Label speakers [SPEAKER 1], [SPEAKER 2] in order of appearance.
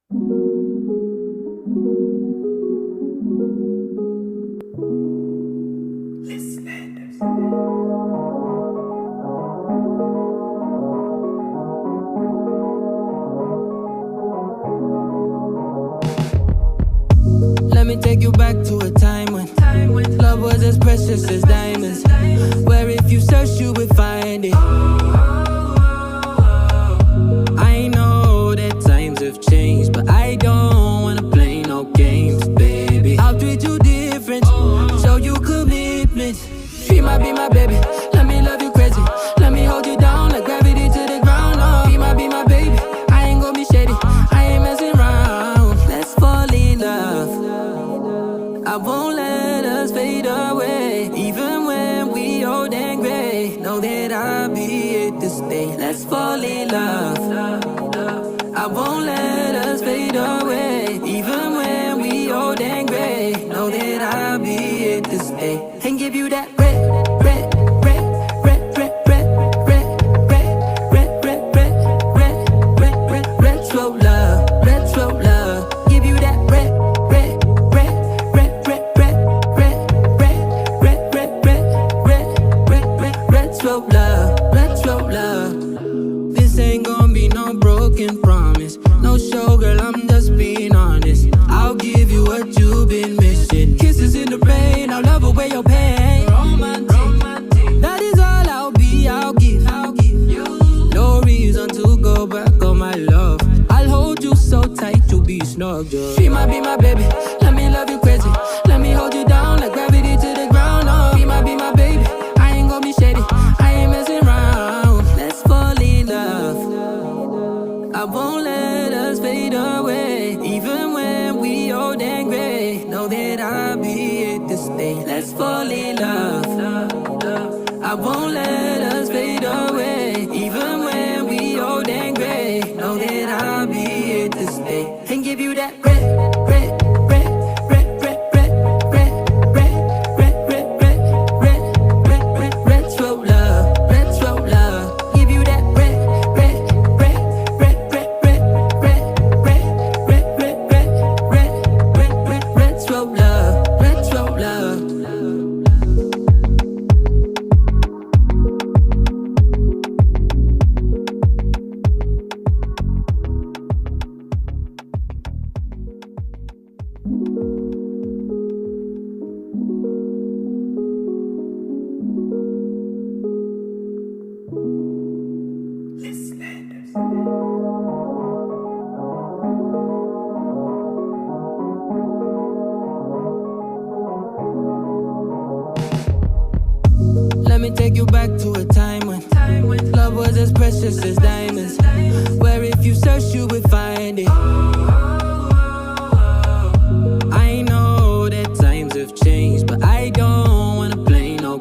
[SPEAKER 1] Let me take you back to a time when love was as precious as diamonds, where if you search you would find it. I know that times have changed, but I don't wanna play no games, baby. I'll treat you different, show you commitment. She might be my baby, let me love you crazy. Let me hold you down like gravity to the ground. Oh, be my baby, I ain't gonna be shady, I ain't messing around. Let's fall in love, I won't let us fade away. Even when we old and gray, know that I'll be here to stay. Let's fall in love, I won't let us fade away. Even when we old and gray, know that I'll be here to stay. And give you that red, red, red, red, red, red, red, red, red, red, red, red, red, red, retro love, retro love. Give you that red, red, red, red, red, red, red, red, red, red, red, red, red, retro love, retro love. This ain't gonna be no broken promise, no show, girl, I'm just being honest. I'll give you what you've been missing. Kisses in the rain, I'll love away your pain. Romantic, that is all I'll be, I'll give you. No reason to go back on my love. I'll hold you so tight, you'll be snug, yeah. She might be my baby, let me love you crazy. Let me hold you down like gravity to the ground. Oh, be my baby, I ain't gonna be shady, I ain't messing around. Let's fall in love, I won't let us fade away. Even when we old and gray, know that I'll be here to stay. Let's fall in love, I won't let us fade away. Even when we old and gray, know that I'll be here to stay. And give you that red, red, red, red, red, red, red, red, red, red, red, red, red, red, retro love, retro love. Give you that red, red, red, red, red, red, red, red, red, red, red, red, red, red, retro love, retro love. Let me take you back to a time when love was as precious as diamonds, where if you search you would find it.